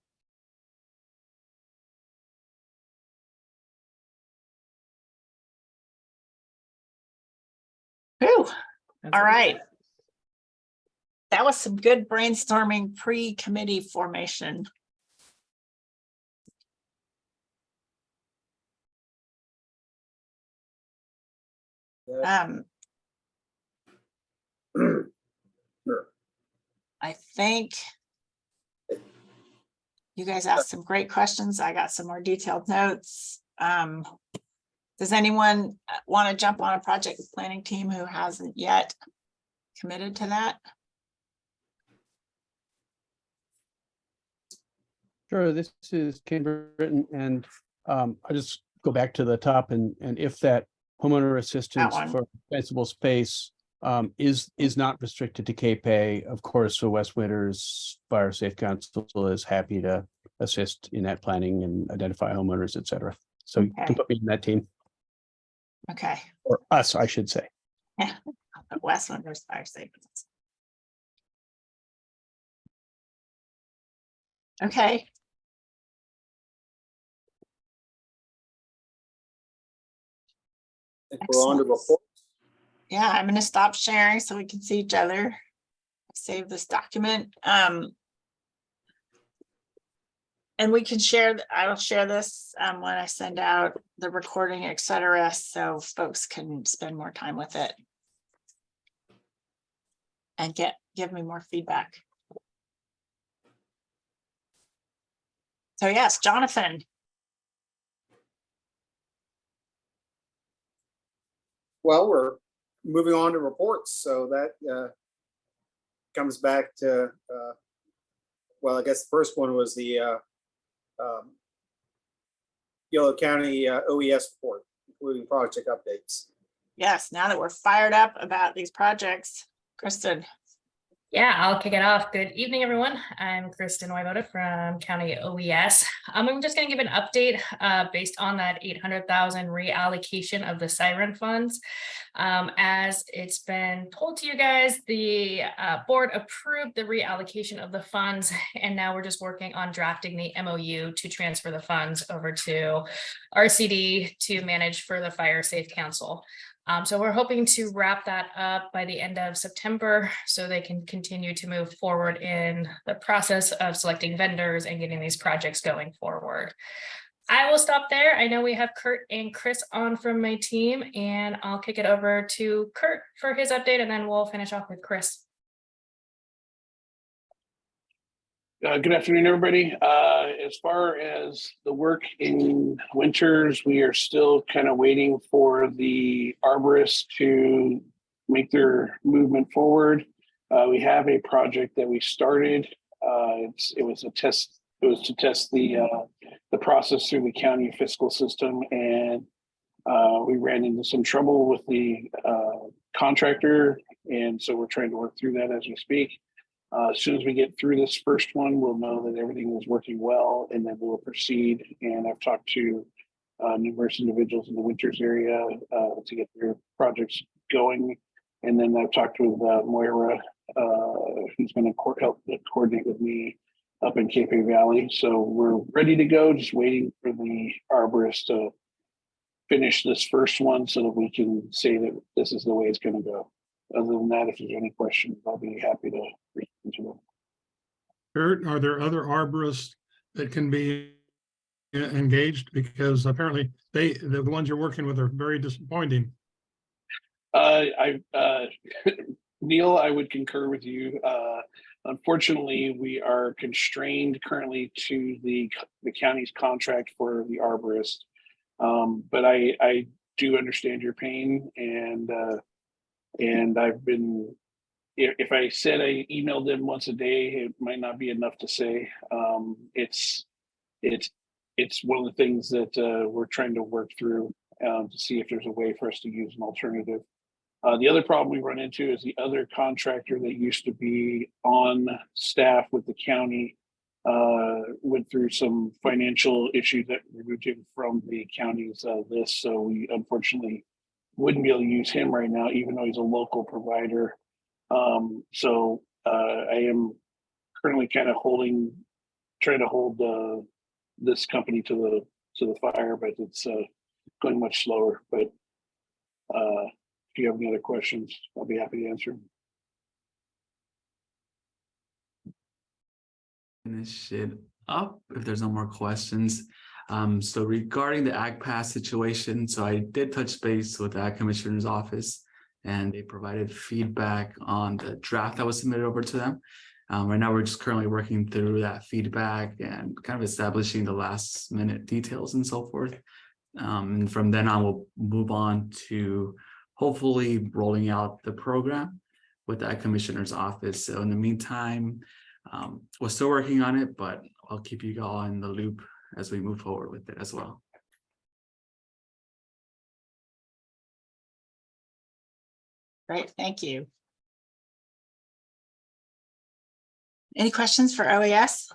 Whew. All right. That was some good brainstorming pre-committee formation. I think you guys asked some great questions. I got some more detailed notes. Does anyone want to jump on a project planning team who hasn't yet committed to that? Sure, this is Ken Britton, and I'll just go back to the top and if that homeowner assistance one. for principal space is not restricted to K-Pay, of course, so West Winters Fire Safe Council is happy to assist in that planning and identify homeowners, et cetera. So you Okay. can put me in that team, Okay. or us, I should say. Yeah. West Winters Fire Safe. Okay. I think we're on to Excellent. report. Yeah, I'm gonna stop sharing so we can see each other. Save this document. And we can share, I will share this when I send out the recording, et cetera, so folks can spend more time with it. And give me more feedback. So yes, Jonathan. Well, we're moving on to reports, so that comes back to, well, I guess the first one was the Yolo County OES report, including project updates. Yes, now that we're fired up about these projects, Kristen. Yeah, I'll kick it off. Good evening, everyone. I'm Kristen Wayvoda from County OES. I'm just going to give an update based on that 800,000 reallocation of the siren funds. As it's been told to you guys, the board approved the reallocation of the funds, and now we're just working on drafting the MOU to transfer the funds over to RCD to manage for the Fire Safe Council. So we're hoping to wrap that up by the end of September so they can continue to move forward in the process of selecting vendors and getting these projects going forward. I will stop there. I know we have Kurt and Chris on from my team, and I'll kick it over to Kurt for his update, and then we'll finish off with Chris. Good afternoon, everybody. As far as the work in Winters, we are still kind of waiting for the arborists to make their movement forward. We have a project that we started. It was to test the process through the county fiscal system, and we ran into some trouble with the contractor, and so we're trying to work through that as we speak. As soon as we get through this first one, we'll know that everything is working well, and then we'll proceed. And I've talked to numerous individuals in the Winters area to get their projects going. And then I've talked with Moira, who's going to help coordinate with me up in Cape Valley. So we're ready to go, just waiting for the arborist to finish this first one so that we can say that this is the way it's going to go. Other than that, if there's any questions, I'll be happy to respond to them. Kurt, are there other arborists that can be engaged? Because apparently the ones you're working with are very disappointing. Neil, I would concur with you. Unfortunately, we are constrained currently to the county's contract for the arborist. But I do understand your pain, and I've been, if I said I emailed them once a day, it might not be enough to say. It's one of the things that we're trying to work through to see if there's a way for us to use an alternative. The other problem we run into is the other contractor that used to be on staff with the county went through some financial issues that removed him from the county's list. So we unfortunately wouldn't be able to use him right now, even though he's a local provider. So I am currently kind of trying to hold this company to the fire, but it's going much slower. But if you have any other questions, I'll be happy to answer them. Finish it up if there's no more questions. So regarding the Ag Pass situation, so I did touch base with the Ag Commissioner's office, and they provided feedback on the draft that was submitted over to them. Right now, we're just currently working through that feedback and kind of establishing the last minute details and so forth. And from then on, we'll move on to hopefully rolling out the program with the Ag Commissioner's office. So in the meantime, we're still working on it, but I'll keep you all in the loop as we move forward with it as well. Great, thank you. Any questions for OES?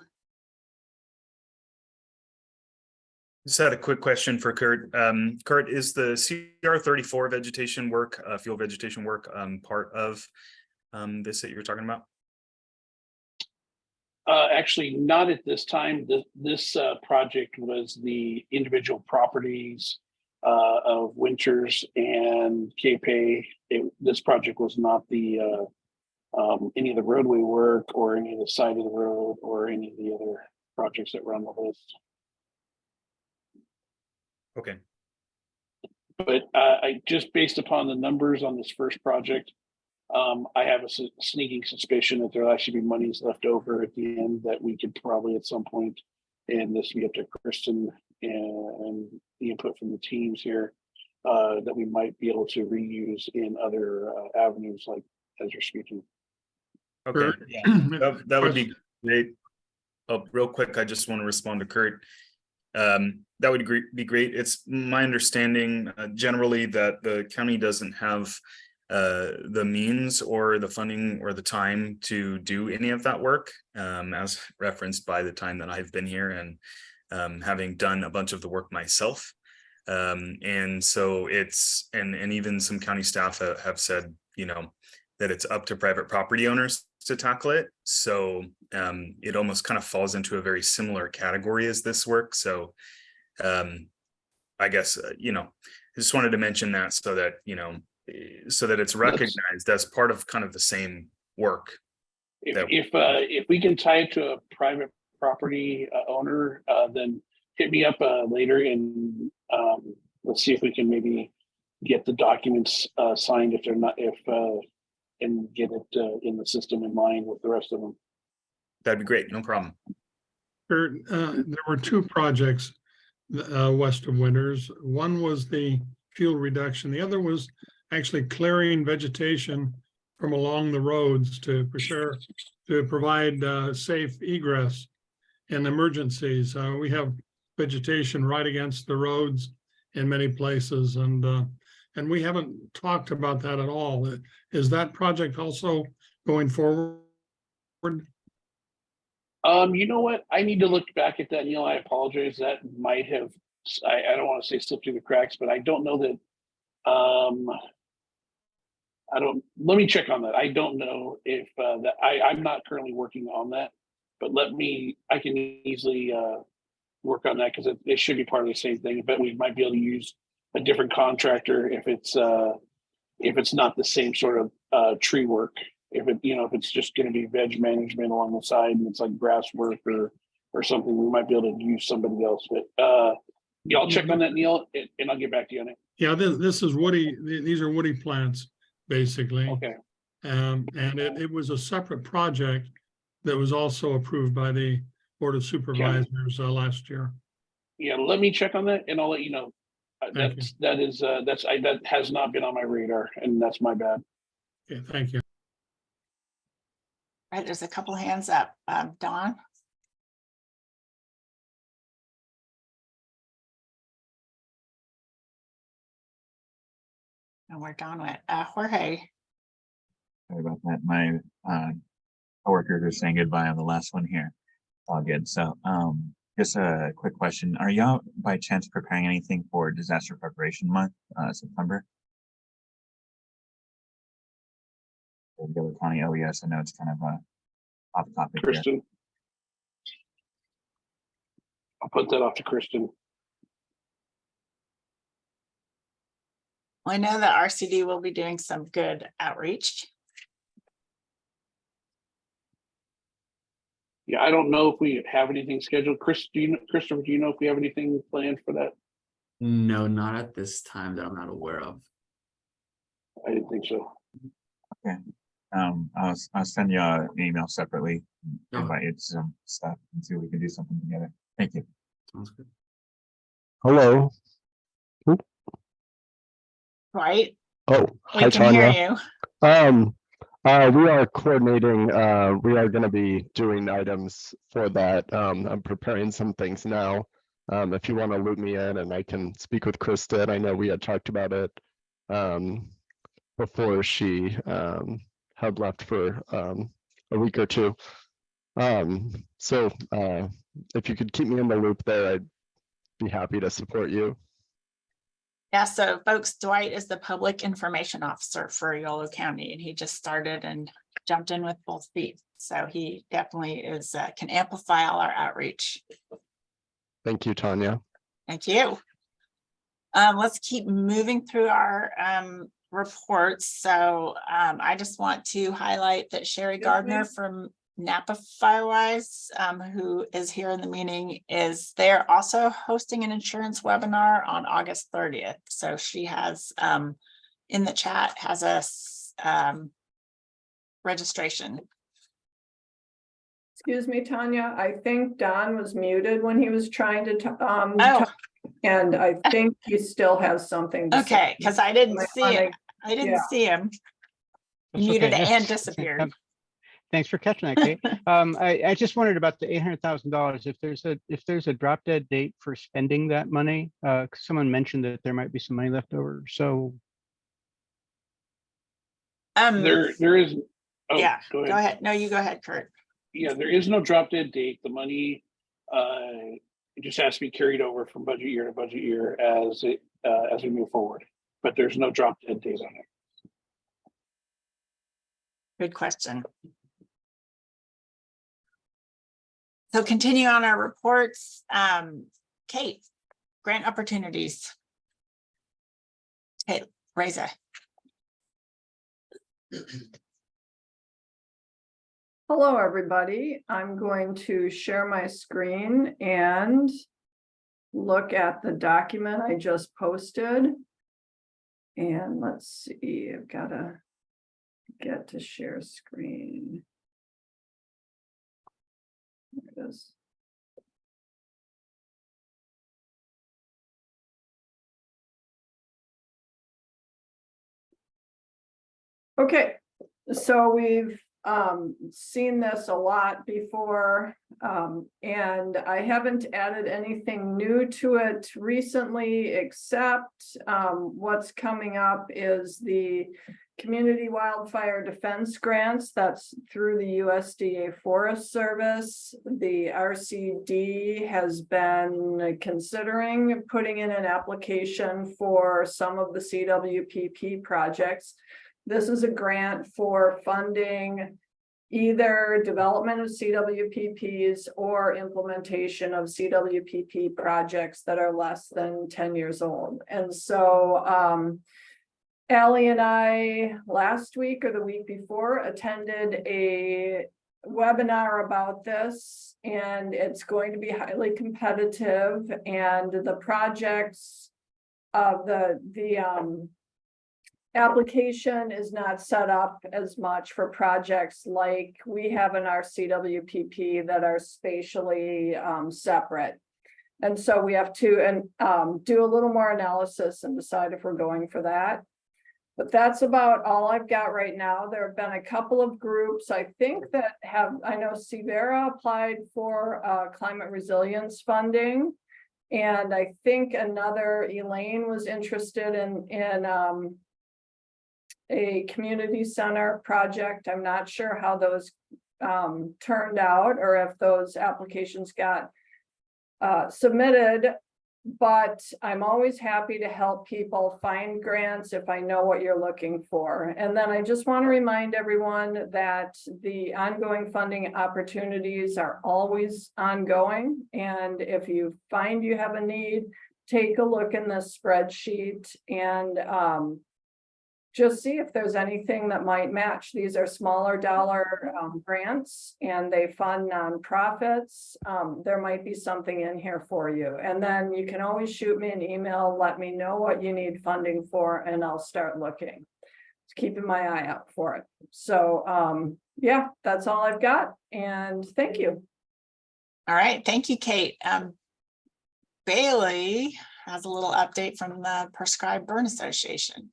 Just had a quick question for Kurt. Kurt, is the CR34 vegetation work, field vegetation work, part of this that you're talking about? Actually, not at this time. This project was the individual properties of Winters and Cape. This project was not the any of the roadway work or any of the side of the road or any of the other projects that were on the list. Okay. But I just based upon the numbers on this first project, I have a sneaking suspicion that there'll actually be monies left over at the end that we could probably at some point, and this will be up to Kristen and the input from the teams here, that we might be able to reuse in other avenues like as you're speaking. Okay, yeah, that would be great. Oh, real quick, I just want to respond to Kurt. That would be great. It's my understanding generally that the county doesn't have the means or the funding or the time to do any of that work, as referenced by the time that I've been here and having done a bunch of the work myself. And so it's, and even some county staff have said, you know, that it's up to private property owners to tackle it. So it almost kind of falls into a very similar category as this work. So I guess, you know, I just wanted to mention that so that, you know, so that it's recognized as part of kind of the same work. If we can tie it to a private property owner, then hit me up later and let's see if we can maybe get the documents signed if they're not, and get it in the system in line with the rest of them. That'd be great, no problem. There were two projects west of Winters. One was the fuel reduction. The other was actually clearing vegetation from along the roads to provide safe egress in emergencies. We have vegetation right against the roads in many places, and we haven't talked about that at all. Is that project also going forward? You know what? I need to look back at that, Neil. I apologize. That might have, I don't want to say slipped through the cracks, but I don't know that. Let me check on that. I don't know if that I'm not currently working on that, but I can easily work on that because it should be part of the same thing. But we might be able to use a different contractor if it's not the same sort of tree work. If it's just going to be veg management along the side and it's like grass work or something, we might be able to use somebody else. But yeah, I'll check on that, Neil, and I'll get back to you on it. Yeah, this is woody. These are woody plants, basically. Okay. And it was a separate project that was also approved by the Board of Supervisors last year. Yeah, let me check on that and I'll let you know. That has not been on my radar, and that's my bad. Okay, thank you. All right, there's a couple hands up. Dawn. And where Dawn went. Jorge. Sorry about that. My coworkers are saying goodbye on the last one here. All good. So just a quick question. Are y'all by chance preparing anything for Disaster Preparation Month, September? The County OES, I know it's kind of off topic. Kristen. Here. I'll put that off to Kristen. I know that RCD will be doing some good outreach. Yeah, I don't know if we have anything scheduled. Christopher, do you know if we have anything planned for that? No, not at this time that I'm not aware of. I didn't think so. Okay. I'll send you an email separately, invite you to some stuff and see if we can do something together. Thank you. Sounds good. Hello. Right. Oh, We hi, can hear Tanya. you. We are coordinating, we are gonna be doing items for that. I'm preparing some things now. If you want to loop me in and I can speak with Krista, I know we had talked about it before she had left for a week or two. So if you could keep me in the loop there, I'd be happy to support you. Yeah, so folks, Dwight is the public information officer for Yolo County, and he just started and jumped in with both feet. So he definitely is can amplify all our outreach. Thank you, Tanya. Thank you. Let's keep moving through our reports. So I just want to highlight that Sherry Gardner from Napa Firewise, who is here in the meeting, is there also hosting an insurance webinar on August 30th. So she has in the chat has a registration. Excuse me, Tanya, I think Don was muted when he was trying to talk, and I think he still has something to say. Okay, because I didn't see it. I didn't yeah. see him. That's Muted okay. and disappeared. Thanks for catching that, Kate. I just wondered about the $800,000. If there's a drop dead date for spending that money, someone mentioned that there might be some money left over. So there is. Oh, yeah, go ahead. No, you go ahead, Kurt. Yeah, there is no drop dead date. The money it just has to be carried over from budget year to budget year as we move forward. But there's no drop dead date on it. Good question. So continue on our reports. Kate, grant opportunities. Kate, Reza. Hello, everybody. I'm going to share my screen and look at the document I just posted. And let's see, I've got to get to share screen. There it is. Okay, so we've seen this a lot before, and I haven't added anything new to it recently, except what's coming up is the Community Wildfire Defense Grants. That's through the USDA Forest Service. The RCD has been considering putting in an application for some of the CWPP projects. This is a grant for funding either development of CWPPs or implementation of CWPP projects that are less than 10 years old. And so Allie and I last week or the week before attended a webinar about this, and it's going to be highly competitive, and the projects of the application is not set up as much for projects like we have in our CWPP that are spatially separate. And so we have to do a little more analysis and decide if we're going for that. But that's about all I've got right now. There have been a couple of groups, I think, that have, I know Severa applied for climate resilience funding. And I think another, Elaine, was interested in a community center project. I'm not sure how those turned out or if those applications got submitted, but I'm always happy to help people find grants if I know what you're looking for. And then I just want to remind everyone that the ongoing funding opportunities are always ongoing. And if you find you have a need, take a look in this spreadsheet and just see if there's anything that might match. These are smaller dollar grants and they fund nonprofits. There might be something in here for you. And then you can always shoot me an email, let me know what you need funding for, and I'll start looking. Keeping my eye out for it. So yeah, that's all I've got. And thank you. All right, thank you, Kate. Bailey has a little update from the Prescribed Burn Association.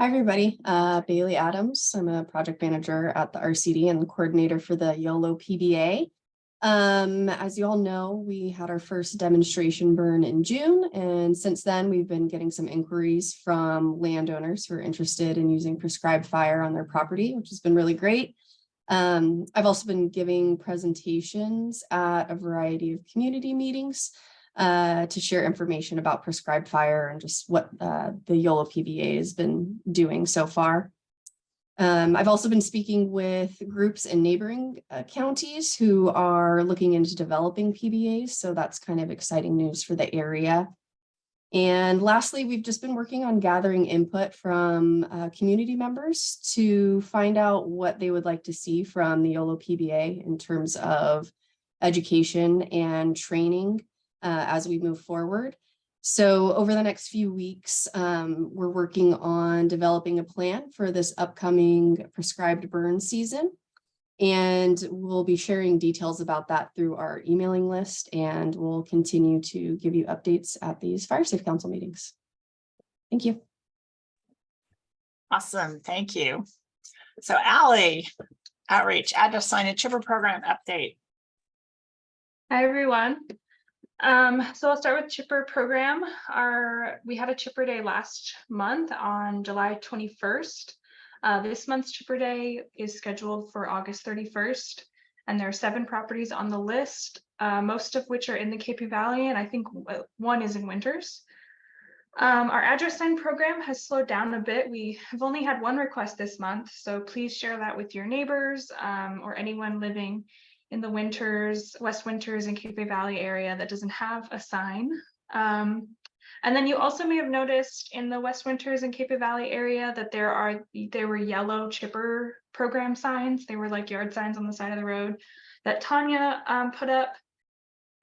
Hi, everybody. Bailey Adams. I'm a project manager at the RCD and coordinator for the Yolo PBA. As you all know, we had our first demonstration burn in June, and since then we've been getting some inquiries from landowners who are interested in using prescribed fire on their property, which has been really great. I've also been giving presentations at a variety of community meetings to share information about prescribed fire and just what the Yolo PBA has been doing so far. I've also been speaking with groups in neighboring counties who are looking into developing PBAs, so that's kind of exciting news for the area. And lastly, we've just been working on gathering input from community members to find out what they would like to see from the Yolo PBA in terms of education and training as we move forward. So over the next few weeks, we're working on developing a plan for this upcoming prescribed burn season. And we'll be sharing details about that through our emailing list, and we'll continue to give you updates at these Fire Safe Council meetings. Thank you. Awesome, thank you. So Allie, Outreach, Address Sign and Chipper Program update. Hi, everyone. So I'll start with Chipper Program. We had a Chipper Day last month on July 21st. This month's Chipper Day is scheduled for August 31st, and there are 7 properties on the list, most of which are in the KP Valley, and I think one is in Winters. Our address sign program has slowed down a bit. We have only had 1 request this month, so please share that with your neighbors or anyone living in the West Winters and KP Valley area that doesn't have a sign. And then you also may have noticed in the West Winters and KP Valley area that there were yellow chipper program signs. They were like yard signs on the side of the road that Tanya put up.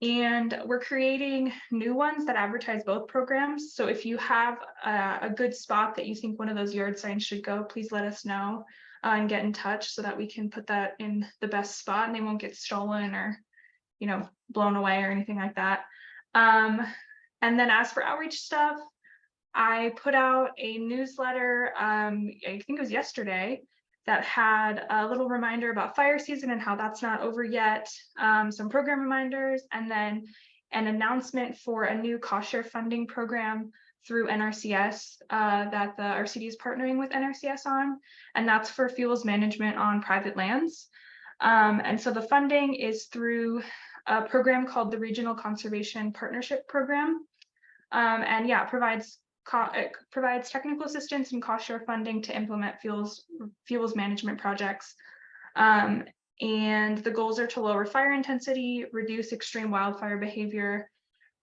And we're creating new ones that advertise both programs. So if you have a good spot that you think one of those yard signs should go, please let us know and get in touch so that we can put that in the best spot and they won't get stolen or, blown away or anything like that. And then as for outreach stuff, I put out a newsletter, I think it was yesterday, that had a little reminder about fire season and how that's not over yet, some program reminders, and then an announcement for a new cost share funding program through NRCS that the RCD is partnering with NRCS on, and that's for fuels management on private lands. And so the funding is through a program called the Regional Conservation Partnership Program. And yeah, it provides technical assistance and cost share funding to implement fuels management projects. And the goals are to lower fire intensity, reduce extreme wildfire behavior,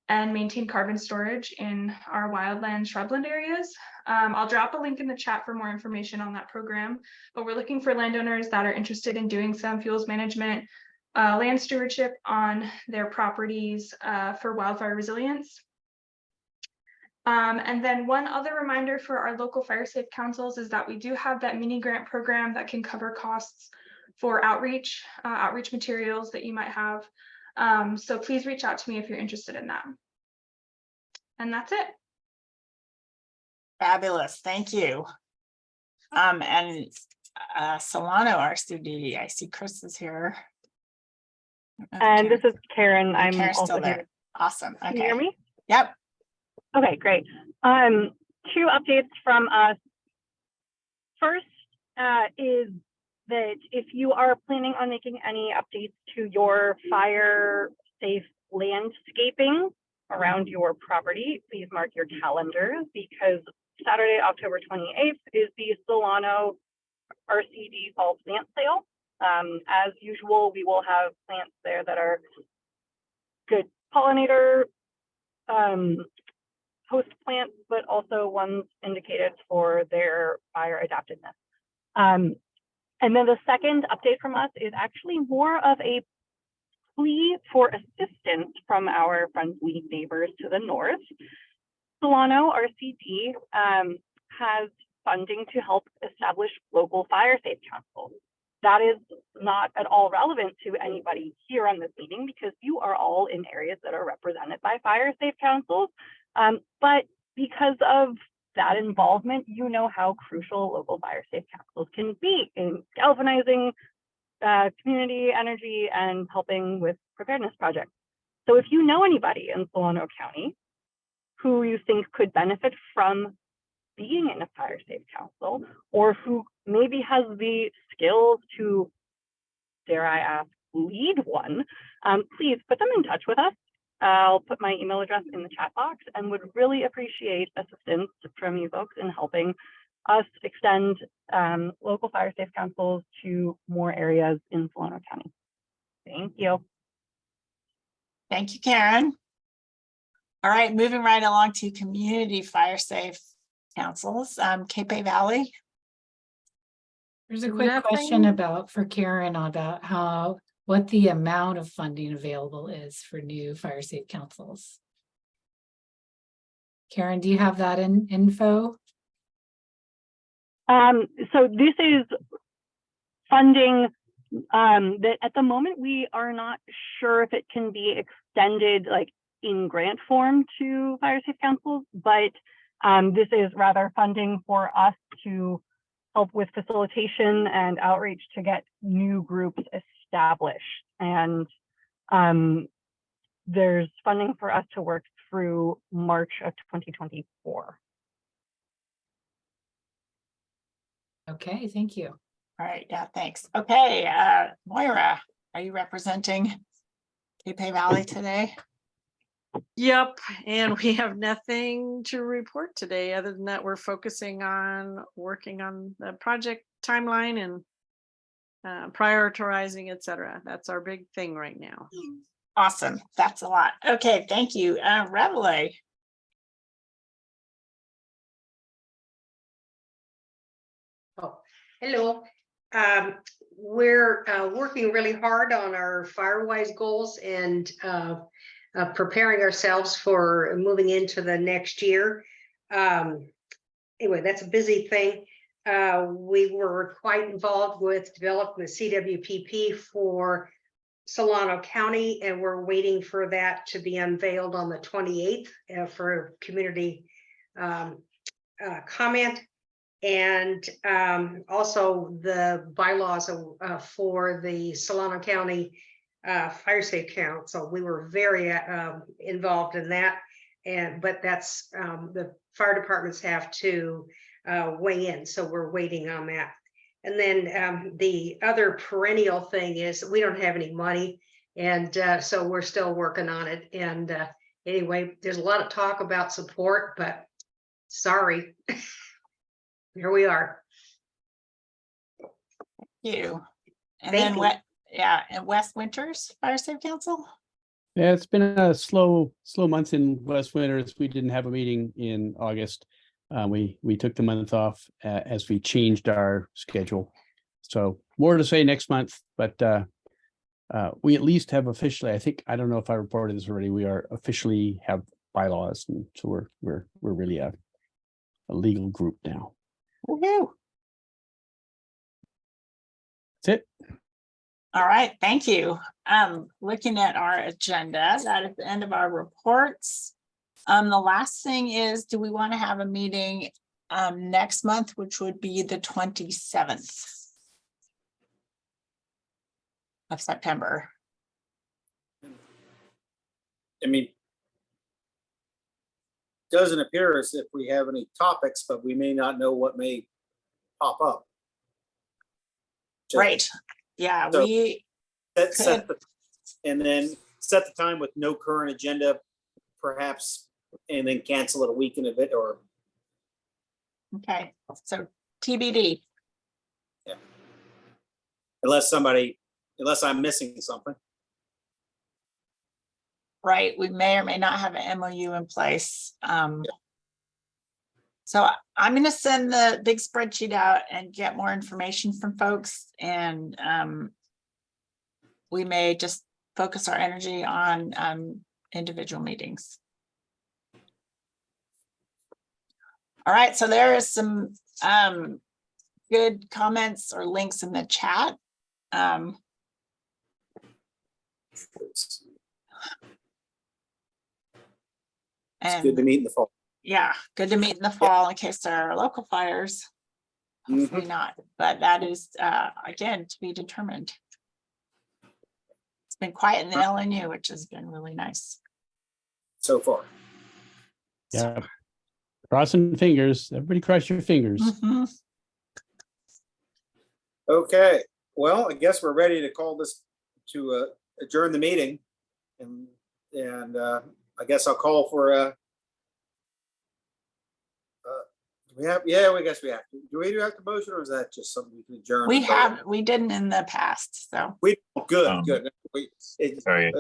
and maintain carbon storage in our wildland shrubland areas. I'll drop a link in the chat for more information on that program, but we're looking for landowners that are interested in doing some fuels management, land stewardship on their properties for wildfire resilience. And then one other reminder for our local fire safe councils is that we do have that mini grant program that can cover costs for outreach materials that you might have. So please reach out to me if you're interested in that. And that's it. Fabulous, thank you. And Solano RCD, I see Chris is here. And this is Karen. I'm Karen's also still there. here. Awesome. Okay. Can you hear me? Yep. Okay, great. 2 updates from us. First is that if you are planning on making any updates to your fire safe landscaping around your property, please mark your calendars because Saturday, October 28th is the Solano RCD fall plant sale. As usual, we will have plants there that are good pollinator host plants, but also ones indicated for their fire adaptiveness. And then the second update from us is actually more of a plea for assistance from our friendly neighbors to the north. Solano RCD has funding to help establish local fire safe councils. That is not at all relevant to anybody here on this meeting because you are all in areas that are represented by fire safe councils. But because of that involvement, you know how crucial local fire safe councils can be in galvanizing community energy and helping with preparedness projects. So if you know anybody in Solano County who you think could benefit from being in a fire safe council, or who maybe has the skills to, dare I ask, lead one, please put them in touch with us. I'll put my email address in the chat box and would really appreciate assistance from you folks in helping us extend local fire safe councils to more areas in Solano County. Thank you. Thank you, Karen. All right, moving right along to community fire safe councils, Cape Valley. There's a quick question for Karen about what the amount of funding available is for new fire safe councils. Karen, do you have that info? So this is funding that at the moment we are not sure if it can be extended like in grant form to fire safe councils, but this is rather funding for us to help with facilitation and outreach to get new groups established. And there's funding for us to work through March of 2024. Okay, thank you. All right, yeah, thanks. Okay, Moira, are you representing Cape Valley today? Yep, and we have nothing to report today. Other than that, we're focusing on working on the project timeline and prioritizing, etc. That's our big thing right now. Awesome, that's a lot. Okay, thank you. Reveille. Oh, hello. We're working really hard on our Firewise goals and preparing ourselves for moving into the next year. Anyway, that's a busy thing. We were quite involved with developing the CWPP for Solano County, and we're waiting for that to be unveiled on the 28th for community comment. And also the bylaws for the Solano County Fire Safe Council. We were very involved in that, but that's the fire departments have to weigh in, so we're waiting on that. And then the other perennial thing is we don't have any money, and so we're still working on it. And anyway, there's a lot of talk about support, but sorry. Here we are. Thank you. And Thank then you. what? Yeah, and West Winters Fire Safe Council. Yeah, it's been a slow month in West Winters. We didn't have a meeting in August. We took the month off as we changed our schedule. So more to say next month, but we at least have officially, I don't know if I reported this already, we are officially have bylaws, and so we're really a legal group now. Woohoo. That's it. All right, thank you. Looking at our agenda, that is the end of our reports. The last thing is, do we want to have a meeting next month, which would be the 27th of September? I mean, doesn't appear as if we have any topics, but we may not know what may pop up. Right. Yeah, So we and then set the time with no current agenda, perhaps, and then cancel it a week in a bit, or okay. So TBD. Yeah. Unless I'm missing something. Right, we may or may not have an MOU in place. So I'm going to send the big spreadsheet out and get more information from folks, and we may just focus our energy on individual meetings. All right, so there is some good comments or links in the chat. It's good to meet in the fall. yeah, good to meet in the fall in case there are local fires. Hopefully not, but that is, again, to be determined. It's been quiet in the LNU, which has been really nice. So far. Yeah. Crossing fingers. Everybody cross your fingers. Mhm. Okay, well, I guess we're ready to call this to adjourn the meeting. And I guess I'll call for do we have, yeah, I guess we have to. Do we have to motion, or is that just something we can adjourn? We didn't in the past, so. Good. Sorry,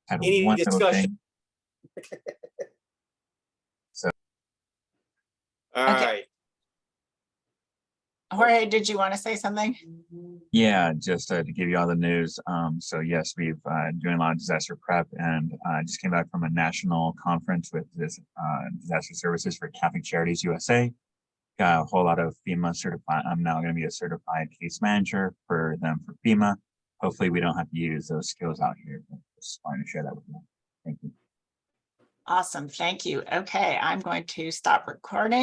had any one little discussion? thing. So All right. Jorge, did you want to say something? yeah, just to give you all the news. So yes, we've doing a lot of disaster prep, and just came back from a national conference with this disaster services for Catholic Charities USA. Got a whole lot of FEMA certified. I'm now going to be a certified case manager for them for FEMA. Hopefully, we don't have to use those skills out here. But just wanted to share that with you. Thank you. Awesome, thank you. Okay, I'm going to stop recording.